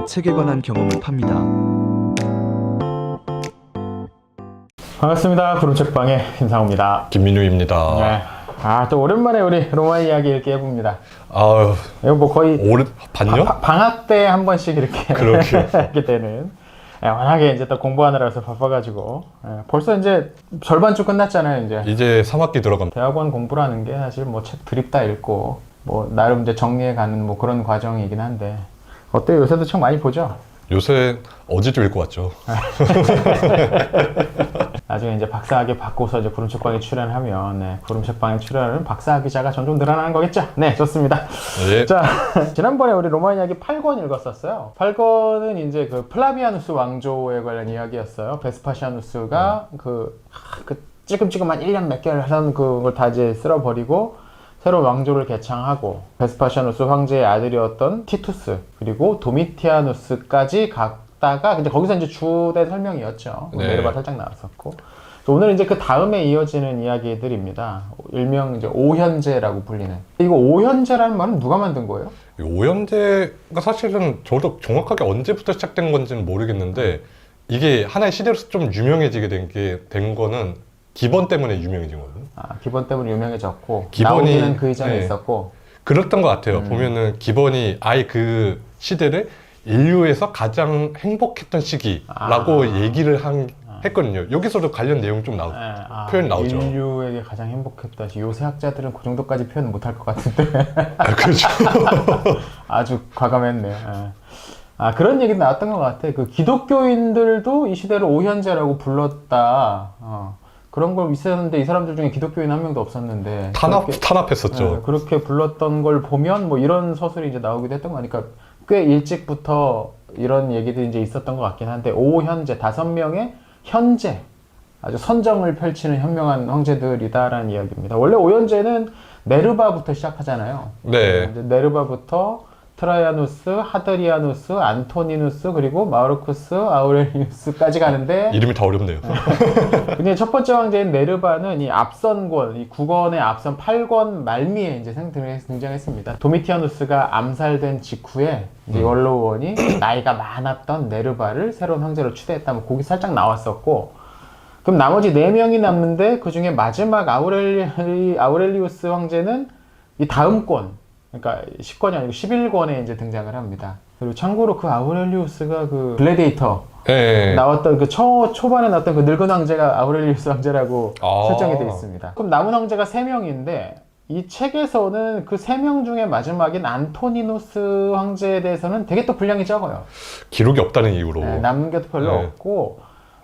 책에 관한 경험을 팝니다. 반갑습니다. 구름책방의 김상우입니다. 김민우입니다. 네. 또 오랜만에 우리 로마 이야기 이렇게 해봅니다. 아유, 이거 뭐 거의 반년? 방학 때 한 번씩 이렇게 그렇게. 하게 되는. 워낙에 이제 또 공부하느라서 바빠가지고 벌써 이제 절반쯤 끝났잖아요. 이제 3학기 들어갑니다. 대학원 공부라는 게 사실 뭐 책 드립다 읽고 뭐 나름 이제 정리해가는 뭐 그런 과정이긴 한데 어때요? 요새도 책 많이 보죠? 요새 어제도 읽고 왔죠. 나중에 이제 박사학위 받고서 이제 구름책방에 출연하면 구름책방에 출연하는 박사학위 자가 점점 늘어나는 거겠죠? 네, 좋습니다. 네. 자, 지난번에 우리 로마 이야기 8권 읽었었어요. 8권은 이제 그 플라비아누스 왕조에 관련 이야기였어요. 베스파시아누스가 그 찌끔찌끔한 1년 몇 개월 하던 그걸 다 이제 쓸어버리고 새로운 왕조를 개창하고 베스파시아누스 황제의 아들이었던 티투스 그리고 도미티아누스까지 갔다가 근데 거기서 이제 주된 설명이었죠. 네. 네르바 살짝 나왔었고 오늘은 이제 그 다음에 이어지는 이야기들입니다. 일명 이제 오현제라고 불리는. 이거 오현제라는 말은 누가 만든 거예요? 이 오현제가 사실은 저도 정확하게 언제부터 시작된 건지는 모르겠는데 이게 하나의 시대로서 좀 유명해지게 된 거는 기본 때문에 유명해진 거거든요. 기본 때문에 유명해졌고 기본이 나오기는 그 이전에 네. 있었고 그랬던 것 같아요. 보면은 기본이 아예 그 시대를 인류에서 가장 행복했던 시기라고 얘기를 했거든요. 여기서도 관련 내용 좀 표현 나오죠. 인류에게 가장 행복했다. 요새 학자들은 그 정도까지 표현 못할 것 같은데. 그렇죠. 아주 과감했네요. 그런 얘기 나왔던 것 같아. 그 기독교인들도 이 시대를 오현제라고 불렀다. 그런 걸 있었는데 이 사람들 중에 기독교인 한 명도 없었는데 탄압했었죠. 그렇게 불렀던 걸 보면 뭐 이런 서술이 이제 나오기도 했던 거니까 꽤 일찍부터 이런 얘기들이 이제 있었던 것 같긴 한데 오현제 5명의 현재 아주 선정을 펼치는 현명한 황제들이다라는 이야기입니다. 원래 오현제는 네르바부터 시작하잖아요. 네. 네르바부터 트라이아누스, 하드리아누스, 안토니누스 그리고 마르쿠스 아우렐리우스까지 가는데 이름이 다 어렵네요. 근데 첫 번째 황제인 네르바는 이 앞선 권, 이 9권의 앞선 8권 말미에 이제 등장했습니다. 도미티아누스가 암살된 직후에 이제 원로원이 나이가 많았던 네르바를 새로운 황제로 추대했다면 거기 살짝 나왔었고 그럼 나머지 4명이 남는데 그 중에 마지막 아우렐리우스 황제는 이 다음 권 그러니까 10권이 아니고 11권에 이제 등장을 합니다. 그리고 참고로 그 아우렐리우스가 그 글래디에이터 네. 나왔던 그 초반에 나왔던 그 늙은 황제가 아우렐리우스 황제라고 설정이 되어 있습니다. 그럼 남은 황제가 3명인데 이 책에서는 그 3명 중에 마지막인 안토니누스 황제에 대해서는 되게 또 분량이 적어요. 기록이 없다는 이유로. 남은 게 별로 없고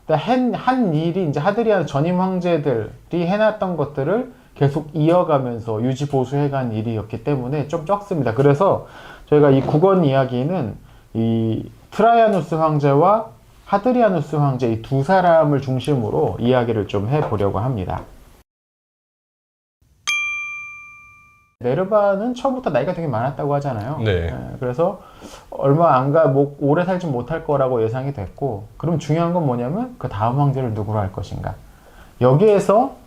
한 일이 이제 하드리안 전임 황제들이 해놨던 것들을 계속 이어가면서 유지 보수해간 일이었기 때문에 좀 적습니다. 그래서 저희가 이 9권 이야기는 이 트라이아누스 황제와 하드리아누스 황제 이 두 사람을 중심으로 이야기를 좀 해보려고 합니다. 네르바는 처음부터 나이가 되게 많았다고 하잖아요. 네. 그래서 얼마 안 가 오래 살지 못할 거라고 예상이 됐고 그럼 중요한 건 뭐냐면 그 다음 황제를 누구로 할 것인가. 여기에서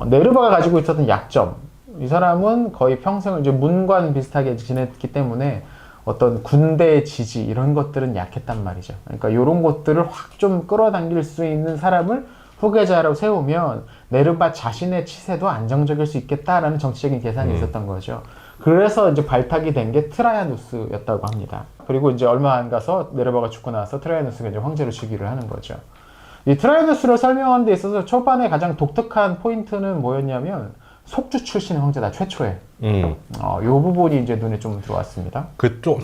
네르바가 가지고 있었던 약점 이 사람은 거의 평생을 이제 문관 비슷하게 지냈기 때문에 어떤 군대의 지지 이런 것들은 약했단 말이죠. 그러니까 이런 것들을 확 좀 끌어당길 수 있는 사람을 후계자로 세우면 네르바 자신의 치세도 안정적일 수 있겠다라는 정치적인 계산이 있었던 거죠. 그래서 이제 발탁이 된 게 트라이아누스였다고 합니다. 그리고 이제 얼마 안 가서 네르바가 죽고 나서 트라이아누스가 이제 황제로 즉위를 하는 거죠. 이 트라이아누스를 설명하는 데 있어서 초반에 가장 독특한 포인트는 뭐였냐면 속주 출신 황제다 최초에. 이 부분이 이제 눈에 좀 들어왔습니다.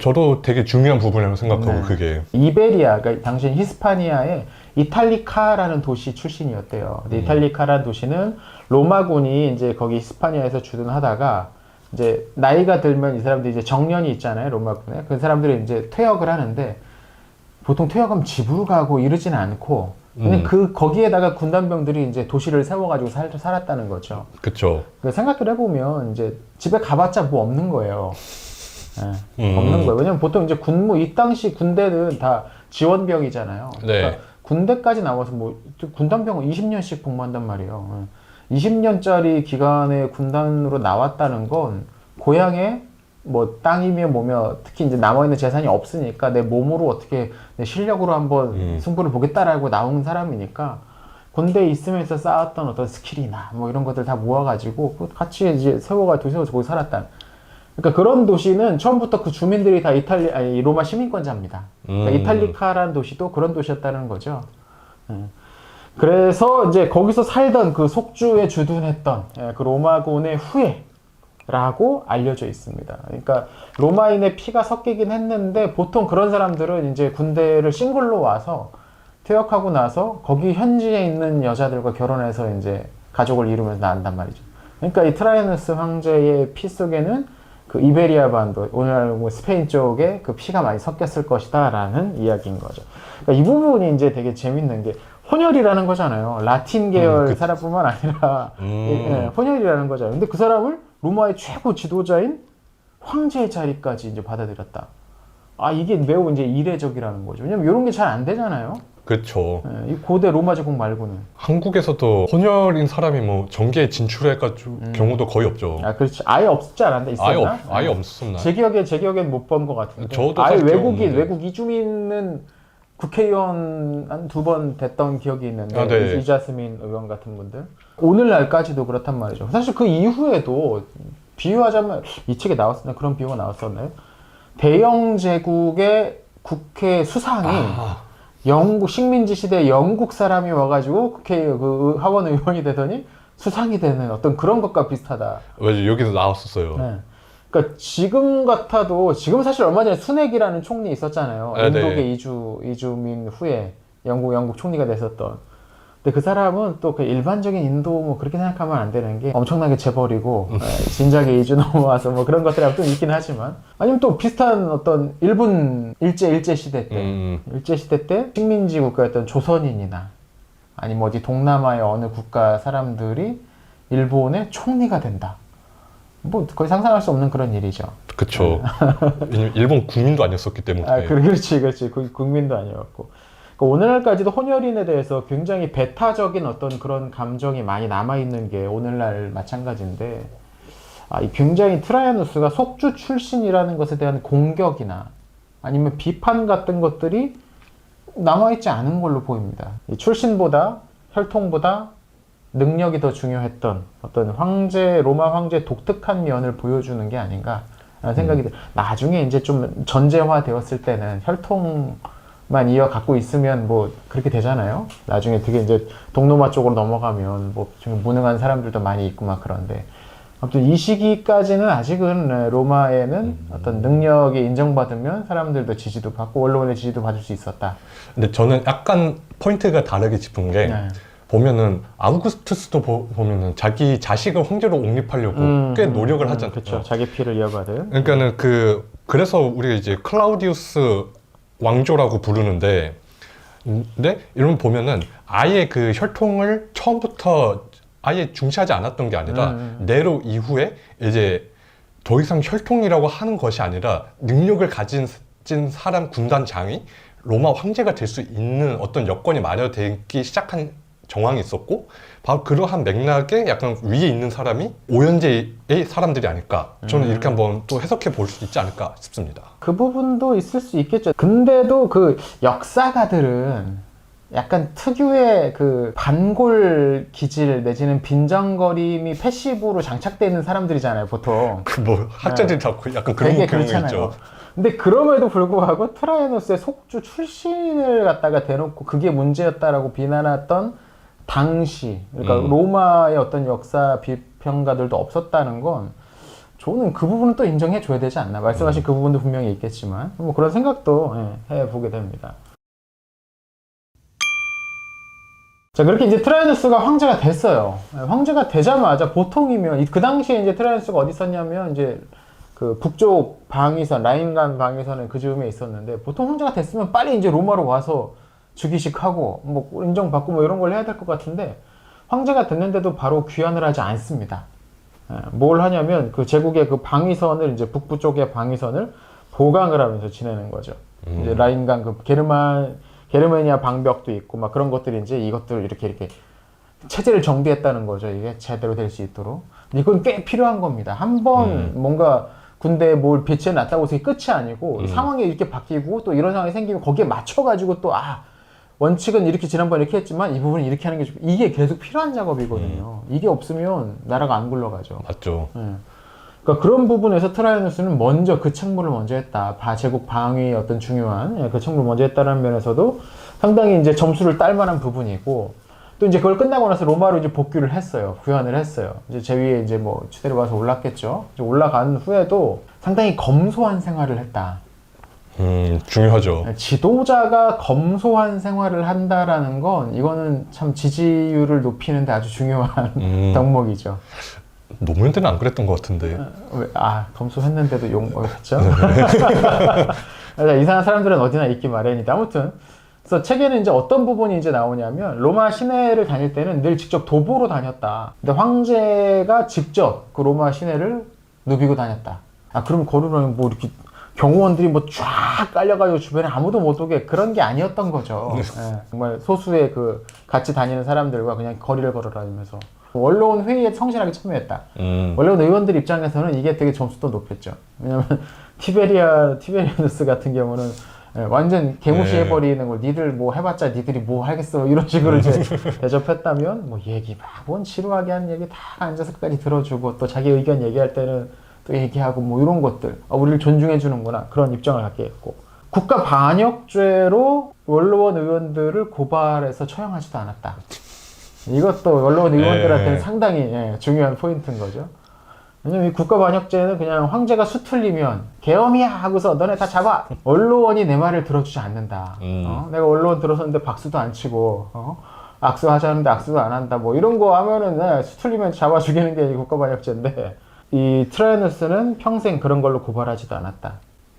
저도 되게 중요한 부분이라고 생각하고 그게 이베리아, 그러니까 당시 히스파니아의 이탈리카라는 도시 출신이었대요. 근데 이탈리카라는 도시는 로마군이 이제 거기 히스파니아에서 주둔하다가 이제 나이가 들면 이 사람들이 이제 정년이 있잖아요, 로마군에. 그 사람들이 이제 퇴역을 하는데 보통 퇴역하면 집으로 가고 이러지는 않고 그냥 거기에다가 군단병들이 이제 도시를 세워가지고 살았다는 거죠. 그쵸. 생각을 해보면 이제 집에 가봤자 뭐 없는 거예요. 없는 거예요. 왜냐면 보통 이제 이 당시 군대는 다 지원병이잖아요. 네. 그러니까 군대까지 나와서 뭐 군단병을 20년씩 복무한단 말이에요. 20년짜리 기간에 군단으로 나왔다는 건 고향에 뭐 땅이며 뭐며 특히 이제 남아있는 재산이 없으니까 내 몸으로 어떻게 내 실력으로 한번 승부를 보겠다라고 나온 사람이니까 군대에 있으면서 쌓았던 어떤 스킬이나 뭐 이런 것들 다 모아가지고 같이 이제 세워가지고 거기 살았다. 그러니까 그런 도시는 처음부터 그 주민들이 다 로마 시민권자입니다. 그러니까 이탈리카라는 도시도 그런 도시였다는 거죠. 그래서 이제 거기서 살던 그 속주에 주둔했던 그 로마군의 후예라고 알려져 있습니다. 그러니까 로마인의 피가 섞이긴 했는데 보통 그런 사람들은 이제 군대를 싱글로 와서 퇴역하고 나서 거기 현지에 있는 여자들과 결혼해서 이제 가족을 이루면서 난단 말이죠. 그러니까 이 트라이아누스 황제의 피 속에는 그 이베리아 반도, 오늘날 뭐 스페인 쪽에 그 피가 많이 섞였을 것이다 라는 이야기인 거죠. 그러니까 이 부분이 이제 되게 재밌는 게 혼혈이라는 거잖아요. 라틴 계열 사람뿐만 아니라 혼혈이라는 거잖아요. 근데 그 사람을 로마의 최고 지도자인 황제의 자리까지 이제 받아들였다. 아, 이게 매우 이제 이례적이라는 거죠. 왜냐면 이런 게 잘 안 되잖아요. 그렇죠. 이 고대 로마 제국 말고는. 한국에서도 혼혈인 사람이 뭐 정계에 진출해가지고 경우도 거의 없죠. 아, 그렇지. 아예 없지 않았나? 있었나? 아예 없었나? 제 기억엔 못 본 것 같은데. 저도 아예 사실 외국 이주민은 국회의원 한 2번 됐던 기억이 있는데, 네. 이자스민 의원 같은 분들. 오늘날까지도 그렇단 말이죠. 사실 그 이후에도 비유하자면 이 책에 나왔었나? 그런 비유가 나왔었나요? 대영 제국의 국회 수상이 영국 식민지 시대 영국 사람이 와가지고 국회 그 하원 의원이 되더니 수상이 되는 어떤 그런 것과 비슷하다. 맞아요. 여기서 나왔었어요. 네. 그러니까 지금 같아도 지금 사실 얼마 전에 순핵이라는 총리 있었잖아요. 인도계 이주민 후에 영국 총리가 됐었던. 근데 그 사람은 또 그 일반적인 인도 뭐 그렇게 생각하면 안 되는 게 엄청나게 재벌이고 진작에 이주 넘어와서 뭐 그런 것들이 또 있긴 하지만 아니면 또 비슷한 어떤 일본 일제 시대 때 식민지 국가였던 조선인이나 아니면 어디 동남아의 어느 국가 사람들이 일본의 총리가 된다. 뭐 거의 상상할 수 없는 그런 일이죠. 그렇죠. 왜냐면 일본 국민도 아니었었기 때문에. 아, 그렇지. 국민도 아니었고. 그러니까 오늘날까지도 혼혈인에 대해서 굉장히 배타적인 어떤 그런 감정이 많이 남아있는 게 오늘날 마찬가지인데, 이 굉장히 트라이아누스가 속주 출신이라는 것에 대한 공격이나 아니면 비판 같은 것들이 남아있지 않은 걸로 보입니다. 이 출신보다, 혈통보다 능력이 더 중요했던 어떤 로마 황제의 독특한 면을 보여주는 게 아닌가 라는 생각이 들어요. 나중에 이제 좀 전제화 되었을 때는 혈통만 이어갖고 있으면 뭐 그렇게 되잖아요. 나중에 되게 이제 동로마 쪽으로 넘어가면 뭐 좀 무능한 사람들도 많이 있고 막 그런데 아무튼 이 시기까지는 아직은 로마에는 어떤 능력이 인정받으면 사람들도 지지도 받고 언론의 지지도 받을 수 있었다. 근데 저는 약간 포인트가 다르게 짚은 게 보면은 아우구스투스도 보면은 자기 자식을 황제로 옥립하려고 꽤 노력을 하잖아요. 그렇죠. 자기 피를 이어받은. 그러니까는 그래서 우리가 이제 클라우디우스 왕조라고 부르는데, 근데 이런 보면은 아예 그 혈통을 처음부터 아예 중시하지 않았던 게 아니라 네로 이후에 이제 더 이상 혈통이라고 하는 것이 아니라 능력을 가진 사람 군단장이 로마 황제가 될 수 있는 어떤 여건이 마련되기 시작한 정황이 있었고, 바로 그러한 맥락에 약간 위에 있는 사람이 오연제의 사람들이 아닐까, 저는 이렇게 한번 또 해석해 볼 수 있지 않을까 싶습니다. 그 부분도 있을 수 있겠죠. 근데도 그 역사가들은 약간 특유의 그 반골 기질 내지는 빈정거림이 패시브로 장착되어 있는 사람들이잖아요, 보통. 그 뭐 학자들이 다 약간 그런 경우가 있죠. 근데 그럼에도 불구하고 트라이아누스의 속주 출신을 갖다가 대놓고 그게 문제였다라고 비난했던 당시, 그러니까 로마의 어떤 역사 비평가들도 없었다는 건 저는 그 부분은 또 인정해 줘야 되지 않나. 말씀하신 그 부분도 분명히 있겠지만 뭐 그런 생각도 해보게 됩니다. 자, 그렇게 이제 트라이아누스가 황제가 됐어요. 황제가 되자마자 보통이면 그 당시에 이제 트라이아누스가 어디 있었냐면 이제 그 북쪽 방위선, 라인간 방위선은 그 즈음에 있었는데, 보통 황제가 됐으면 빨리 이제 로마로 와서 즉위식하고 뭐 인정받고 뭐 이런 걸 해야 될 것 같은데, 황제가 됐는데도 바로 귀환을 하지 않습니다. 뭘 하냐면 그 제국의 그 방위선을 이제 북부 쪽의 방위선을 보강을 하면서 지내는 거죠. 이제 라인간 그 게르마니아 방벽도 있고 막 그런 것들이 이제 이것들 이렇게 체제를 정비했다는 거죠. 이게 제대로 될 수 있도록. 이건 꽤 필요한 겁니다. 한번 뭔가 군대에 뭘 배치해 놨다고 해서 끝이 아니고 상황이 이렇게 바뀌고 또 이런 상황이 생기면 거기에 맞춰가지고 또 원칙은 이렇게 지난번에 이렇게 했지만 이 부분은 이렇게 하는 게 좋고 이게 계속 필요한 작업이거든요. 이게 없으면 나라가 안 굴러가죠. 맞죠. 그러니까 그런 부분에서 트라이아누스는 먼저 그 책무를 먼저 했다. 제국 방위의 어떤 중요한 그 책무를 먼저 했다는 면에서도 상당히 이제 점수를 딸 만한 부분이고 또 이제 그걸 끝나고 나서 로마로 이제 복귀를 했어요. 구현을 했어요. 이제 제 위에 이제 뭐 추대를 봐서 올랐겠죠. 이제 올라간 후에도 상당히 검소한 생활을 했다. 중요하죠. 지도자가 검소한 생활을 한다라는 건 이거는 참 지지율을 높이는데 아주 중요한 덕목이죠. 노무현 때는 안 그랬던 것 같은데. 검소했는데도 욕했죠. 이상한 사람들은 어디나 있기 마련이다. 아무튼 그래서 책에는 이제 어떤 부분이 이제 나오냐면 로마 시내를 다닐 때는 늘 직접 도보로 다녔다. 근데 황제가 직접 그 로마 시내를 누비고 다녔다. 그럼 거르면 뭐 이렇게 경호원들이 뭐 쫙 깔려가지고 주변에 아무도 못 오게 그런 게 아니었던 거죠. 정말 소수의 그 같이 다니는 사람들과 그냥 거리를 걸어다니면서 원로원 회의에 성실하게 참여했다. 원로원 의원들 입장에서는 이게 되게 점수도 높였죠. 왜냐면 티베리아누스 같은 경우는 완전 개무시해버리는 걸 니들 뭐 해봤자 니들이 뭐 하겠어 이런 식으로 이제 대접했다면 뭐 얘기 뭔 지루하게 하는 얘기 다 앉아서 끝까지 들어주고 또 자기 의견 얘기할 때는 또 얘기하고 뭐 이런 것들 우리를 존중해 주는구나 그런 입장을 갖게 했고 국가 반역죄로 원로원 의원들을 고발해서 처형하지도 않았다. 이것도 원로원 의원들한테는 상당히 중요한 포인트인 거죠. 왜냐면 이 국가반역죄는 그냥 황제가 수틀리면 계엄이야 하고서 너네 다 잡아. 원로원이 내 말을 들어주지 않는다. 내가 원로원 들어섰는데 박수도 안 치고 악수하자는데 악수도 안 한다. 뭐 이런 거 하면은 수틀리면 잡아 죽이는 게 국가반역죄인데 이 트라이아누스는 평생 그런 걸로 고발하지도 않았다.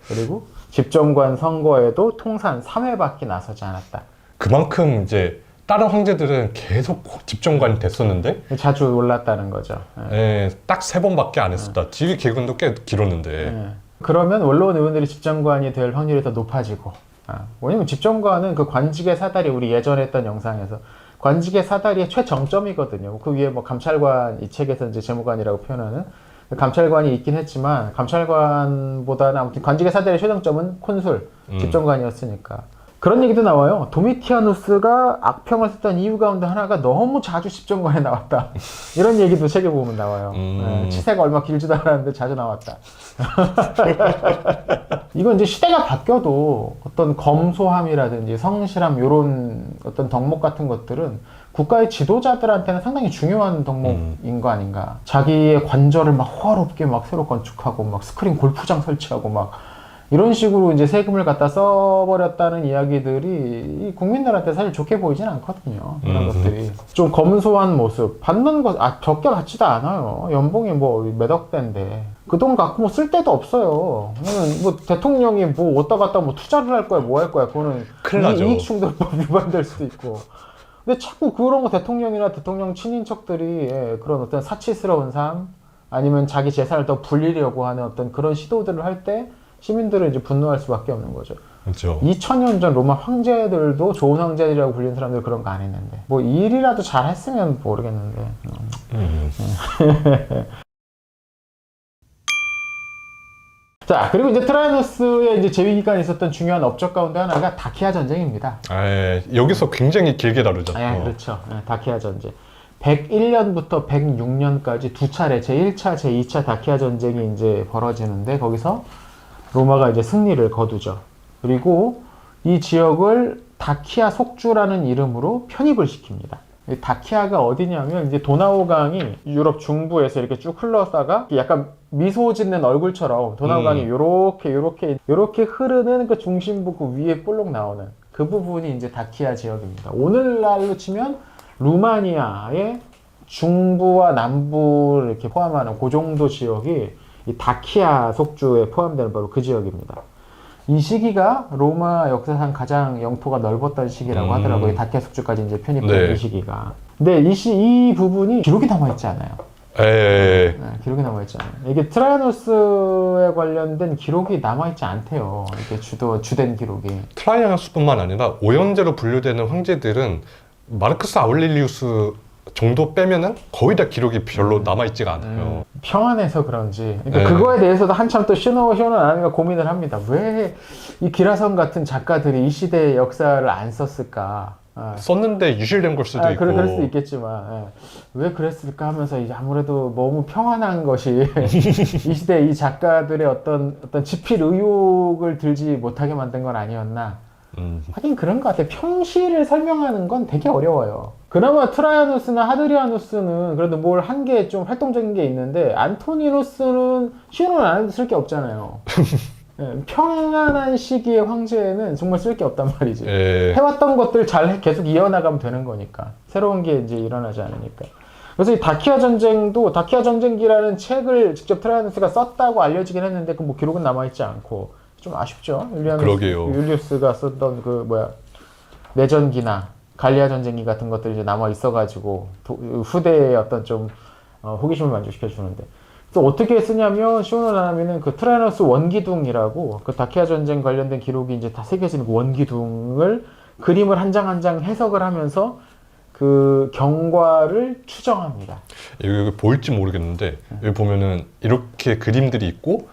그리고 집정관 선거에도 통산 3회밖에 나서지 않았다. 그만큼 이제 다른 황제들은 계속 집정관이 됐었는데 자주 올랐다는 거죠. 딱 3번밖에 안 했었다. 지휘 기간도 꽤 길었는데. 그러면 원로원 의원들이 집정관이 될 확률이 더 높아지고. 왜냐면 집정관은 그 관직의 사다리 우리 예전에 했던 영상에서 관직의 사다리의 최정점이거든요. 그 위에 뭐 감찰관 이 책에서 이제 재무관이라고 표현하는 감찰관이 있긴 했지만 감찰관보다는 아무튼 관직의 사다리의 최정점은 콘술 집정관이었으니까. 그런 얘기도 나와요. 도미티아누스가 악평을 썼던 이유 가운데 하나가 너무 자주 집정관에 나왔다. 이런 얘기도 책에 보면 나와요. 치세가 얼마 길지도 않았는데 자주 나왔다. 이건 이제 시대가 바뀌어도 어떤 검소함이라든지 성실함 이런 어떤 덕목 같은 것들은 국가의 지도자들한테는 상당히 중요한 덕목인 거 아닌가. 자기의 관절을 막 호화롭게 막 새로 건축하고 막 스크린 골프장 설치하고 막 이런 식으로 이제 세금을 갖다 써버렸다는 이야기들이 국민들한테 사실 좋게 보이진 않거든요. 이런 것들이. 좀 검소한 모습. 받는 것, 적게 받지도 않아요. 연봉이 뭐 몇억 대인데. 그 돈 갖고 뭐 쓸 데도 없어요. 그러면 뭐 대통령이 뭐 어디다 갖다 뭐 투자를 할 거야, 뭐 할 거야. 그거는 큰일 나죠. 이익충돌법 위반될 수도 있고. 근데 자꾸 그런 거 대통령이나 대통령 친인척들이 그런 어떤 사치스러운 삶, 아니면 자기 재산을 더 불리려고 하는 어떤 그런 시도들을 할 때 시민들은 이제 분노할 수밖에 없는 거죠. 그렇죠. 2000년 전 로마 황제들도 좋은 황제들이라고 불리는 사람들 그런 거 안 했는데 뭐 일이라도 잘 했으면 모르겠는데. 자, 그리고 이제 트라이아누스의 이제 재위 기간에 있었던 중요한 업적 가운데 하나가 다키아 전쟁입니다. 여기서 굉장히 길게 다루잖아요. 그렇죠. 다키아 전쟁. 101년부터 106년까지 두 차례 제1차, 제2차 다키아 전쟁이 이제 벌어지는데 거기서 로마가 이제 승리를 거두죠. 그리고 이 지역을 다키아 속주라는 이름으로 편입을 시킵니다. 다키아가 어디냐면 이제 도나우강이 유럽 중부에서 이렇게 쭉 흘러다가 약간 미소 짓는 얼굴처럼 도나우강이 요렇게 흐르는 그 중심부 그 위에 볼록 나오는 그 부분이 이제 다키아 지역입니다. 오늘날로 치면 루마니아의 중부와 남부를 이렇게 포함하는 그 정도 지역이 이 다키아 속주에 포함되는 바로 그 지역입니다. 이 시기가 로마 역사상 가장 영토가 넓었던 시기라고 하더라고요. 다키아 속주까지 이제 편입된 이 시기가. 근데 이 부분이 기록이 남아있지 않아요. 기록이 남아있지 않아요. 이게 트라이아누스에 관련된 기록이 남아있지 않대요. 이게 주된 기록이. 트라이아누스뿐만 아니라 오연제로 분류되는 황제들은 마르크스 아울렐리우스 정도 빼면은 거의 다 기록이 별로 남아있지가 않아요. 평안해서 그런지. 그러니까 네. 그거에 대해서도 한참 또 쇼노 나미가 고민을 합니다. 왜 이 기라성 같은 작가들이 이 시대의 역사를 안 썼을까? 썼는데 유실된 걸 수도 있고. 그럴 수도 있겠지만 왜 그랬을까 하면서 이제 아무래도 너무 평안한 것이 이 시대 이 작가들의 어떤 지필 의욕을 들지 못하게 만든 건 아니었나. 하긴 그런 것 같아요. 평시를 설명하는 건 되게 어려워요. 그나마 트라이아누스나 하드리아누스는 그래도 뭘 한 게 좀 활동적인 게 있는데 안토니누스는 시온은 안 해도 쓸 게 없잖아요. 평안한 시기의 황제에는 정말 쓸 게 없단 말이지. 해왔던 것들 잘 계속 이어나가면 되는 거니까. 새로운 게 이제 일어나지 않으니까. 그래서 이 다키아 전쟁기라는 책을 직접 트라이아누스가 썼다고 알려지긴 했는데 그 뭐 기록은 남아있지 않고 좀 아쉽죠. 그러게요. 율리우스가 썼던 그 내전기나 갈리아 전쟁기 같은 것들이 이제 남아 있어가지고 후대의 어떤 좀 호기심을 만족시켜 주는데. 그래서 어떻게 쓰냐면 시오노 나나미는 그 트라이아누스 원기둥이라고 그 다키아 전쟁 관련된 기록이 이제 다 새겨진 그 원기둥을 그림을 한 장 한 장 해석을 하면서 그 경과를 추정합니다. 여기 보일지 모르겠는데 여기 보면은 이렇게 그림들이 있고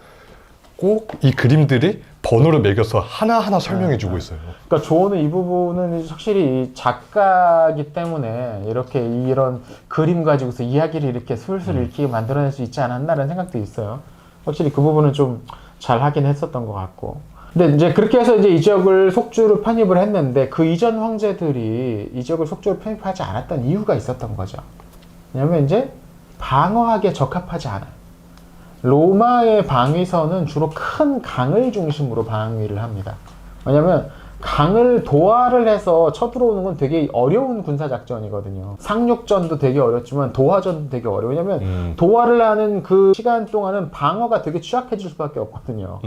꼭 이 그림들이 번호를 매겨서 하나하나 설명해주고 있어요. 그러니까 조언은 이 부분은 확실히 작가기 때문에 이렇게 이런 그림 가지고서 이야기를 이렇게 술술 읽히게 만들어낼 수 있지 않았나라는 생각도 있어요. 확실히 그 부분은 좀 잘 하긴 했었던 것 같고. 근데 이제 그렇게 해서 이제 이 지역을 속주로 편입을 했는데 그 이전 황제들이 이 지역을 속주로 편입하지 않았던 이유가 있었던 거죠. 왜냐면 이제 방어하기에 적합하지 않아요. 로마의 방위선은 주로 큰 강을 중심으로 방위를 합니다. 왜냐면 강을 도하를 해서 쳐들어오는 건 되게 어려운 군사작전이거든요. 상륙전도 되게 어렵지만 도하전도 되게 어려워요. 왜냐면 도하를 하는 그 시간 동안은 방어가 되게 취약해질 수밖에 없거든요.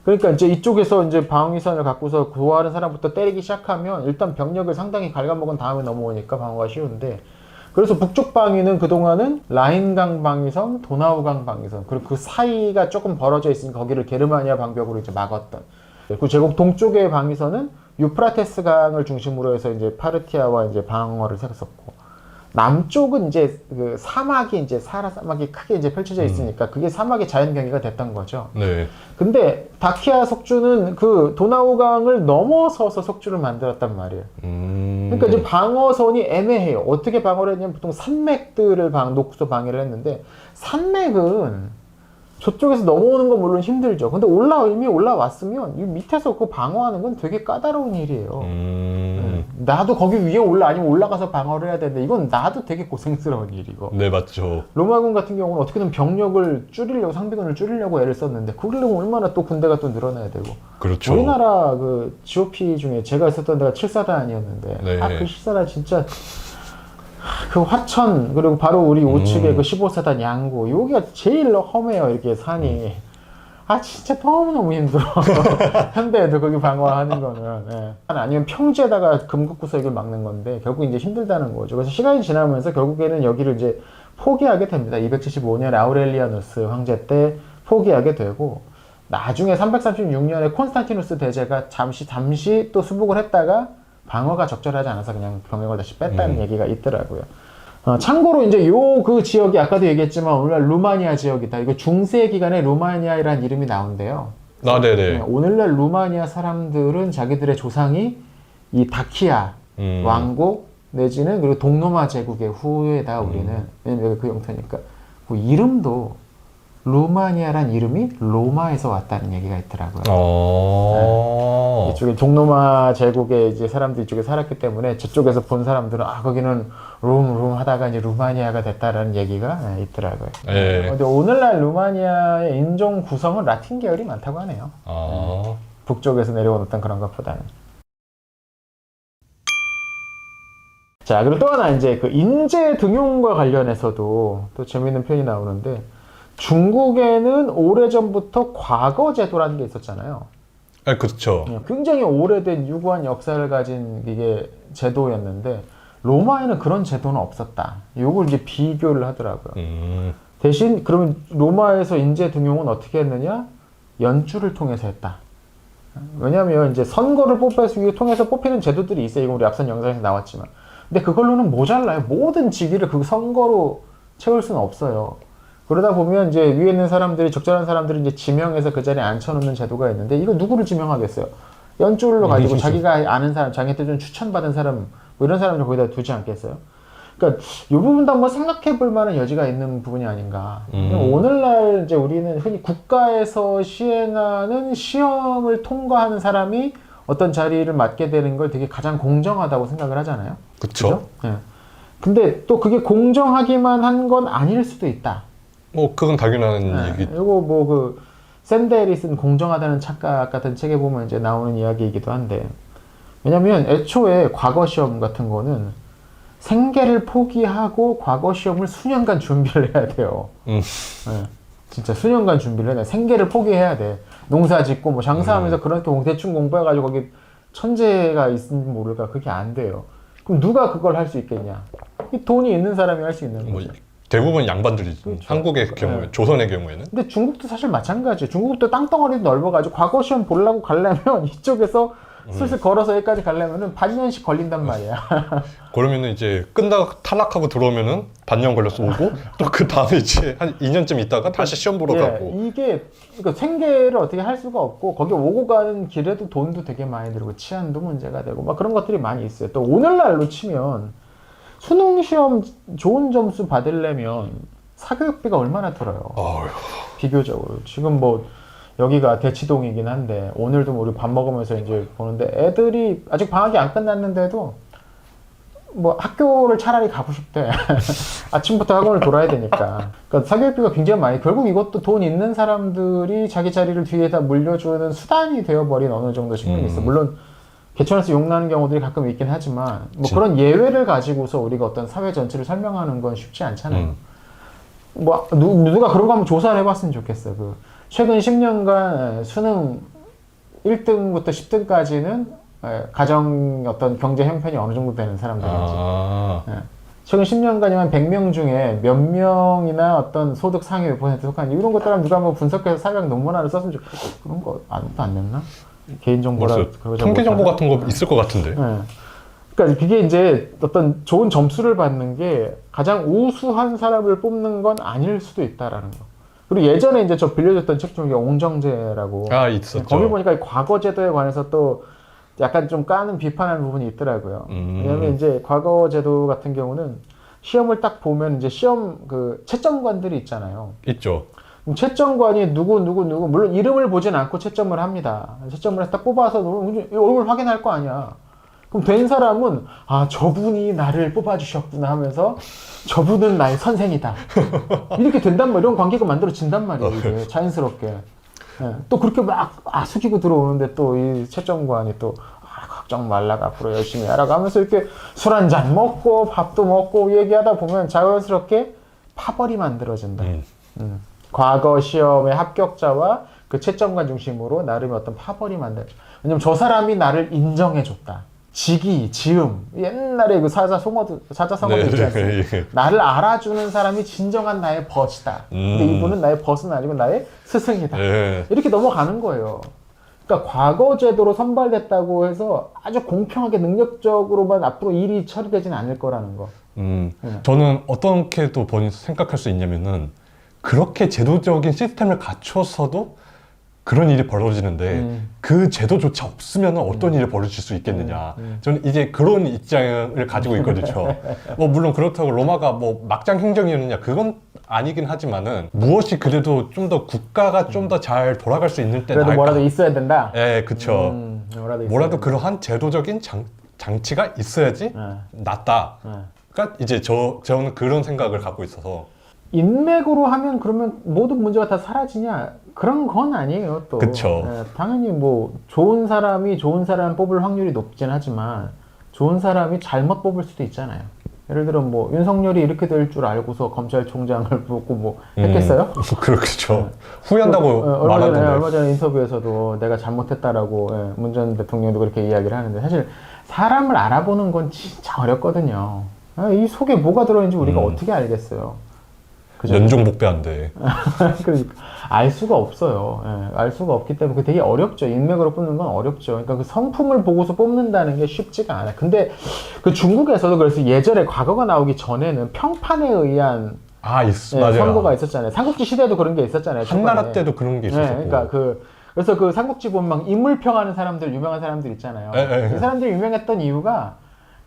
그러니까 이제 이쪽에서 이제 방위선을 갖고서 도하는 사람부터 때리기 시작하면 일단 병력을 상당히 갉아먹은 다음에 넘어오니까 방어가 쉬운데, 그래서 북쪽 방위는 그동안은 라인강 방위선, 도나우강 방위선, 그리고 그 사이가 조금 벌어져 있으니까 거기를 게르마니아 방벽으로 이제 막았던. 그 제국 동쪽의 방위선은 유프라테스 강을 중심으로 해서 이제 파르티아와 이제 방어를 세웠었고, 남쪽은 이제 그 사막이 이제 사하라 사막이 크게 이제 펼쳐져 있으니까 그게 사막의 자연 경계가 됐던 거죠. 네. 근데 다키아 속주는 그 도나우강을 넘어서서 속주를 만들었단 말이에요. 그러니까 이제 방어선이 애매해요. 어떻게 방어를 했냐면 보통 산맥들을 놓고서 방해를 했는데, 산맥은 저쪽에서 넘어오는 건 물론 힘들죠. 근데 이미 올라왔으면 이 밑에서 그 방어하는 건 되게 까다로운 일이에요. 나도 거기 위에 아니면 올라가서 방어를 해야 되는데 이건 나도 되게 고생스러운 일이고. 네, 맞죠. 로마군 같은 경우는 어떻게든 병력을 줄이려고, 상비군을 줄이려고 애를 썼는데 그러려면 얼마나 또 군대가 또 늘어나야 되고. 그렇죠. 우리나라 그 GOP 중에 제가 있었던 데가 7사단이었는데 네. 그 7사단 진짜 그 화천, 그리고 바로 우리 우측에 그 15사단 양구, 여기가 제일 험해요. 이렇게 산이. 진짜 너무너무 힘들어. 현대 애들 거기 방어하는 거는. 예. 아니면 평지에다가 금국구석을 막는 건데 결국 이제 힘들다는 거죠. 그래서 시간이 지나면서 결국에는 여기를 이제 포기하게 됩니다. 275년 아우렐리아누스 황제 때 포기하게 되고, 나중에 336년에 콘스탄티누스 대제가 잠시 또 수복을 했다가 방어가 적절하지 않아서 그냥 병력을 다시 뺐다는 얘기가 있더라고요. 참고로 이제 그 지역이 아까도 얘기했지만 오늘날 루마니아 지역이다. 이거 중세 기간에 루마니아라는 이름이 나온대요. 네네. 오늘날 루마니아 사람들은 자기들의 조상이 이 다키아 왕국 내지는 그리고 동로마 제국의 후예다. 우리는 왜냐면 그 영토니까. 그 이름도 루마니아란 이름이 로마에서 왔다는 얘기가 있더라고요. 네. 이쪽에 동로마 제국의 이제 사람들이 이쪽에 살았기 때문에 저쪽에서 본 사람들은 거기는 룸 하다가 이제 루마니아가 됐다라는 얘기가 있더라고요. 네. 근데 오늘날 루마니아의 인종 구성은 라틴 계열이 많다고 하네요. 북쪽에서 내려온 어떤 그런 것보다는. 자, 그리고 또 하나 이제 그 인재 등용과 관련해서도 또 재미있는 표현이 나오는데, 중국에는 오래전부터 과거 제도라는 게 있었잖아요. 그렇죠. 굉장히 오래된 유구한 역사를 가진 이게 제도였는데 로마에는 그런 제도는 없었다. 이걸 이제 비교를 하더라고요. 대신 그러면 로마에서 인재 등용은 어떻게 했느냐? 연주를 통해서 했다. 왜냐하면 이제 선거를 통해서 뽑히는 제도들이 있어요. 이거 우리 앞선 영상에서 나왔지만. 근데 그걸로는 모자라요. 모든 직위를 그 선거로 채울 수는 없어요. 그러다 보면 이제 위에 있는 사람들이, 적절한 사람들이 이제 지명해서 그 자리에 앉혀놓는 제도가 있는데, 이거 누구를 지명하겠어요? 연줄로 가지고 자기가 아는 사람, 자기한테 좀 추천받은 사람, 뭐 이런 사람을 거기다 두지 않겠어요? 그러니까 이 부분도 한번 생각해 볼 만한 여지가 있는 부분이 아닌가. 오늘날 이제 우리는 흔히 국가에서 시행하는 시험을 통과하는 사람이 어떤 자리를 맡게 되는 걸 되게 가장 공정하다고 생각을 하잖아요. 그쵸. 예. 근데 또 그게 공정하기만 한 건 아닐 수도 있다. 뭐 그건 당연한 예. 얘기. 이거 뭐 그 샌델이 쓴 공정하다는 착각 같은 책에 보면 이제 나오는 이야기이기도 한데, 왜냐면 애초에 과거 시험 같은 거는 생계를 포기하고 과거 시험을 수년간 준비를 해야 돼요. 예. 진짜 수년간 준비를 해야 돼. 생계를 포기해야 돼. 농사 짓고 뭐 장사하면서 그렇게 대충 공부해가지고 거기 천재가 있는지 모를까. 그게 안 돼요. 그럼 누가 그걸 할 수 있겠냐? 이 돈이 있는 사람이 할 수 있는 뭐 거죠. 대부분 양반들이지. 그렇죠. 한국의 경우에, 네. 조선의 경우에는. 근데 중국도 사실 마찬가지예요. 중국도 땅덩어리도 넓어가지고 과거 시험 보려고 가려면 이쪽에서 슬슬 걸어서 여기까지 가려면은 반년씩 걸린단 말이야. 그러면은 이제 끝나고 탈락하고 들어오면은 반년 걸려서 오고 또 그 다음에 이제 한 2년쯤 있다가 다시 시험 보러 가고. 이게 그러니까 생계를 어떻게 할 수가 없고, 거기 오고 가는 길에도 돈도 되게 많이 들고 치안도 문제가 되고 막 그런 것들이 많이 있어요. 또 오늘날로 치면 수능 시험 좋은 점수 받으려면 사교육비가 얼마나 들어요. 어휴. 비교적으로 지금 뭐 여기가 대치동이긴 한데, 오늘도 우리 밥 먹으면서 이제 보는데 애들이 아직 방학이 안 끝났는데도 뭐 학교를 차라리 가고 싶대. 아침부터 학원을 돌아야 되니까. 그러니까 사교육비가 굉장히 많이, 결국 이것도 돈 있는 사람들이 자기 자리를 뒤에다 물려주는 수단이 되어버린 어느 정도 측면이 있어. 물론 개천에서 욕나는 경우들이 가끔 있긴 하지만 뭐 그런 예외를 가지고서 우리가 어떤 사회 전체를 설명하는 건 쉽지 않잖아요. 뭐 누가 그런 거 한번 조사를 해봤으면 좋겠어요. 그 최근 10년간 수능 1등부터 10등까지는 가정 어떤 경제 형편이 어느 정도 되는 사람들인지. 최근 10년간이면 100명 중에 몇 명이나 어떤 소득 상위 몇 퍼센트 속한, 이런 것들 한번 누가 한번 분석해서 사회학 논문 하나 썼으면 좋겠어요. 그런 거 아무도 안 냈나? 개인정보라 통계 정보 같은 거 있을 것 같은데. 그러니까 그게 이제 어떤 좋은 점수를 받는 게 가장 우수한 사람을 뽑는 건 아닐 수도 있다라는 거. 그리고 예전에 이제 저 빌려줬던 책 중에 옹정제라고. 있었죠. 거기 보니까 이 과거 제도에 관해서 또 약간 좀 까는 비판하는 부분이 있더라고요. 왜냐면 이제 과거 제도 같은 경우는 시험을 딱 보면 이제 시험 그 채점관들이 있잖아요. 있죠. 그럼 채점관이 누구 물론 이름을 보진 않고 채점을 합니다. 채점을 해서 딱 뽑아서 얼굴 확인할 거 아니야. 그럼 된 사람은 저분이 나를 뽑아주셨구나 하면서 저분은 나의 선생이다. 이렇게 된단 말이야. 이런 관계가 만들어진단 말이에요. 이게 자연스럽게. 또 그렇게 막 숙이고 들어오는데 또 이 채점관이 또 걱정 말라고 앞으로 열심히 하라고 하면서 이렇게 술 한잔 먹고 밥도 먹고 얘기하다 보면 자연스럽게 파벌이 만들어진다. 과거 시험의 합격자와 그 채점관 중심으로 나름의 어떤 파벌이 만들어져. 왜냐면 저 사람이 나를 인정해줬다. 직위, 지음, 옛날에 그 사자성어도 있지 않습니까? 나를 알아주는 사람이 진정한 나의 벗이다. 근데 이분은 나의 벗은 아니고 나의 스승이다. 이렇게 넘어가는 거예요. 그러니까 과거 제도로 선발됐다고 해서 아주 공평하게 능력적으로만 앞으로 일이 처리되지는 않을 거라는 거. 저는 어떻게 또 생각할 수 있냐면은, 그렇게 제도적인 시스템을 갖춰서도 그런 일이 벌어지는데 그 제도조차 없으면 어떤 일이 벌어질 수 있겠느냐. 저는 이제 그런 입장을 가지고 있거든요. 뭐 물론 그렇다고 로마가 뭐 막장 행정이었느냐, 그건 아니긴 하지만은 무엇이 그래도 좀 더 국가가 좀 더 잘 돌아갈 수 있는 때 그래도 나을까? 뭐라도 있어야 된다. 예, 그쵸. 뭐라도 된다. 그러한 제도적인 장치가 있어야지 낫다. 그러니까 이제 저는 그런 생각을 갖고 있어서. 인맥으로 하면 그러면 모든 문제가 다 사라지냐? 그런 건 아니에요, 또. 그쵸. 당연히 뭐 좋은 사람이 좋은 사람 뽑을 확률이 높진 하지만 좋은 사람이 잘못 뽑을 수도 있잖아요. 예를 들어 뭐 윤석열이 이렇게 될 줄 알고서 검찰총장을 뽑고 뭐 했겠어요? 그렇겠죠. 후회한다고 말하던데. 얼마 전에 인터뷰에서도 내가 잘못했다라고 문 전 대통령도 그렇게 이야기를 하는데, 사실 사람을 알아보는 건 진짜 어렵거든요. 이 속에 뭐가 들어있는지 우리가 어떻게 알겠어요? 연종복배한데. 그러니까 알 수가 없어요. 예, 알 수가 없기 때문에 그게 되게 어렵죠. 인맥으로 뽑는 건 어렵죠. 그러니까 그 성품을 보고서 뽑는다는 게 쉽지가 않아요. 근데 그 중국에서도 그래서 예전에 과거가 나오기 전에는 평판에 의한 맞아요. 선거가 있었잖아요. 삼국지 시대에도 그런 게 있었잖아요. 한나라 초반에. 때도 그런 게 있었고. 그러니까 그래서 그 삼국지 보면 막 인물평하는 사람들, 유명한 사람들 있잖아요. 이 사람들이 유명했던 이유가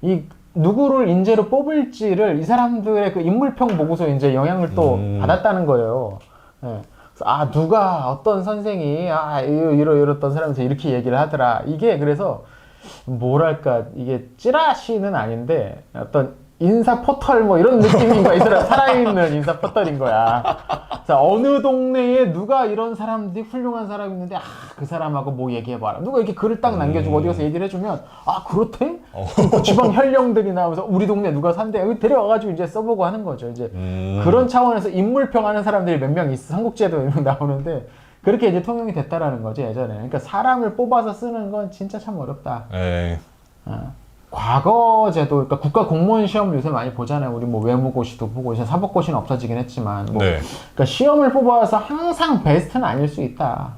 이 누구를 인재로 뽑을지를 이 사람들의 그 인물평 보고서 이제 영향을 또 받았다는 거예요. 예. 그래서 누가 어떤 선생이 이랬던 사람한테 이렇게 얘기를 하더라. 이게 그래서 뭐랄까 이게 찌라시는 아닌데 어떤 인사 포털 뭐 이런 느낌인 거야. 이 사람 살아있는 인사 포털인 거야. 자, 어느 동네에 누가 이런 사람들이 훌륭한 사람이 있는데 그 사람하고 뭐 얘기해봐라. 누가 이렇게 글을 딱 남겨주고 어디 가서 얘기를 해주면 그렇대? 그 지방 현령들이 나오면서 우리 동네 누가 산대? 여기 데려와가지고 이제 써보고 하는 거죠. 이제 그런 차원에서 인물평하는 사람들이 몇 명 있어. 삼국지에도 나오는데 그렇게 이제 통용이 됐다라는 거죠, 예전에. 그러니까 사람을 뽑아서 쓰는 건 진짜 참 어렵다. 과거 제도, 그러니까 국가 공무원 시험 요새 많이 보잖아요. 우리 뭐 외무고시도 보고, 이제 사법고시는 없어지긴 했지만, 그러니까 시험을 뽑아서 항상 베스트는 아닐 수 있다.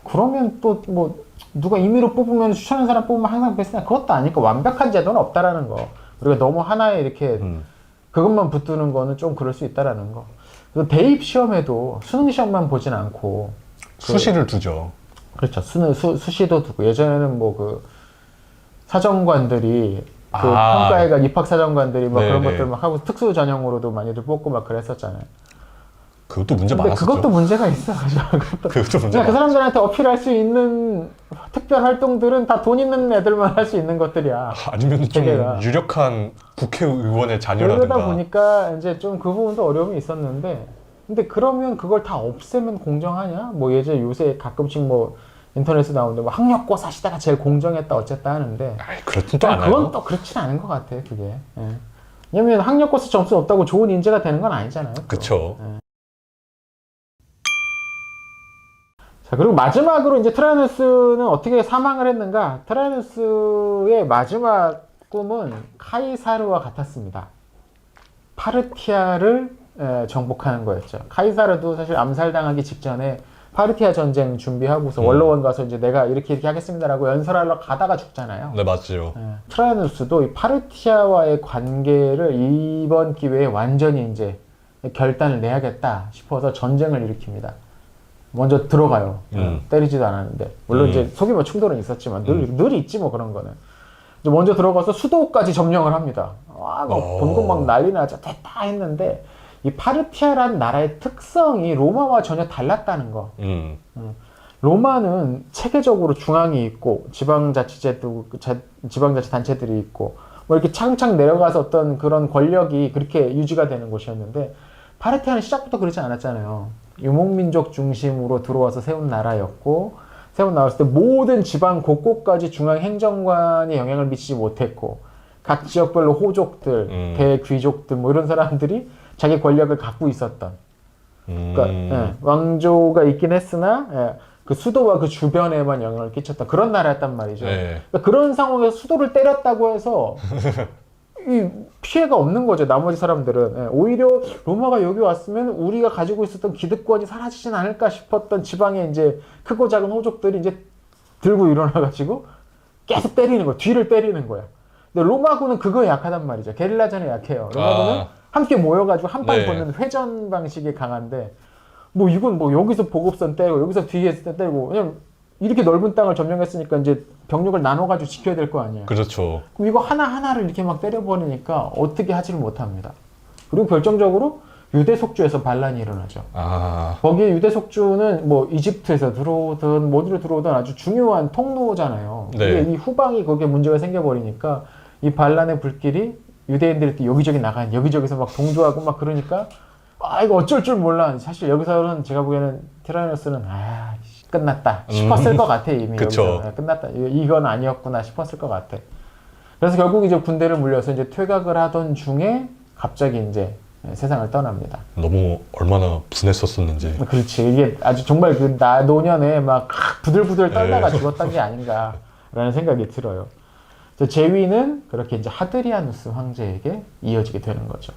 그러면 또 뭐 누가 임의로 뽑으면 추천한 사람 뽑으면 항상 베스트냐? 그것도 아니고 완벽한 제도는 없다라는 거. 우리가 너무 하나에 이렇게 그것만 붙드는 거는 좀 그럴 수 있다라는 거. 그래서 대입 시험에도 수능 시험만 보진 않고 수시를 두죠. 그렇죠. 수시도 두고 예전에는 뭐 그 사정관들이 평가회가 입학사정관들이 막 그런 것들 막 하고 특수 전형으로도 많이들 뽑고 막 그랬었잖아요. 그것도 문제 많았었죠. 그것도 문제가 있어. 그것도 문제. 그 사람들한테 어필할 수 있는 특별 활동들은 다 돈 있는 애들만 할 수 있는 것들이야. 아니면 좀 세계가. 유력한 국회의원의 자녀라든가. 그러다 보니까 이제 좀 그 부분도 어려움이 있었는데, 근데 그러면 그걸 다 없애면 공정하냐? 뭐 요새 가끔씩 뭐 인터넷에 나오는데 뭐 학력고사 시대가 제일 공정했다 어쨌다 하는데 그렇진 또 않아요. 그건 또 그렇진 않은 것 같아 그게. 왜냐면 학력고사 점수 없다고 좋은 인재가 되는 건 아니잖아요. 그렇죠. 자, 그리고 마지막으로 이제 트라이누스는 어떻게 사망을 했는가? 트라이누스의 마지막 꿈은 카이사르와 같았습니다. 파르티아를 정복하는 거였죠. 카이사르도 사실 암살당하기 직전에 파르티아 전쟁 준비하고서 원로원 가서 이제 내가 이렇게 하겠습니다라고 연설하러 가다가 죽잖아요. 네, 맞죠. 트라이누스도 이 파르티아와의 관계를 이번 기회에 완전히 이제 결단을 내야겠다 싶어서 전쟁을 일으킵니다. 먼저 들어가요. 때리지도 않았는데. 물론 이제 소규모 충돌은 있었지만 늘 있지 뭐 그런 거는. 이제 먼저 들어가서 수도까지 점령을 합니다. 본국 막 난리 나자 됐다 했는데 이 파르티아라는 나라의 특성이 로마와 전혀 달랐다는 거. 로마는 체계적으로 중앙이 있고 지방자치 단체들이 있고 뭐 이렇게 창창 내려가서 어떤 그런 권력이 그렇게 유지가 되는 곳이었는데 파르티아는 시작부터 그렇지 않았잖아요. 유목민족 중심으로 들어와서 세운 나라였고 나왔을 때 모든 지방 곳곳까지 중앙행정관이 영향을 미치지 못했고 각 지역별로 호족들, 대귀족들 뭐 이런 사람들이 자기 권력을 갖고 있었던 그러니까 왕조가 있긴 했으나 그 수도와 그 주변에만 영향을 끼쳤던 그런 나라였단 말이죠. 그러니까 그런 상황에서 수도를 때렸다고 해서 이 피해가 없는 거죠. 나머지 사람들은. 오히려 로마가 여기 왔으면 우리가 가지고 있었던 기득권이 사라지진 않을까 싶었던 지방의 이제 크고 작은 호족들이 이제 들고 일어나가지고 계속 때리는 거야. 뒤를 때리는 거야. 근데 로마군은 그거에 약하단 말이죠. 게릴라전에 약해요. 로마군은 함께 모여가지고 한 판 붙는 회전 방식이 강한데 뭐 이건 뭐 여기서 보급선 때리고 여기서 뒤에서 때리고 그냥 이렇게 넓은 땅을 점령했으니까 이제 병력을 나눠가지고 지켜야 될 거 아니에요. 그렇죠. 그럼 이거 하나하나를 이렇게 막 때려버리니까 어떻게 하지를 못합니다. 그리고 결정적으로 유대 속주에서 반란이 일어나죠. 거기에 유대 속주는 뭐 이집트에서 들어오든 어디로 들어오든 아주 중요한 통로잖아요. 이 후방이 거기에 문제가 생겨버리니까 이 반란의 불길이 유대인들이 또 여기저기 나가는 여기저기서 막 동조하고 막 그러니까 이거 어쩔 줄 몰라. 사실 여기서는 제가 보기에는 티라노스는 끝났다 싶었을 것 같아. 이미 여기서 끝났다. 이건 아니었구나 싶었을 것 같아. 그래서 결국 이제 군대를 물려서 이제 퇴각을 하던 중에 갑자기 이제 세상을 떠납니다. 너무 얼마나 분했었었는지. 그렇지. 이게 아주 정말 그 노년에 막 부들부들 떨다가 죽었던 게 아닌가라는 생각이 들어요. 제위는 그렇게 이제 하드리아누스 황제에게 이어지게 되는 거죠.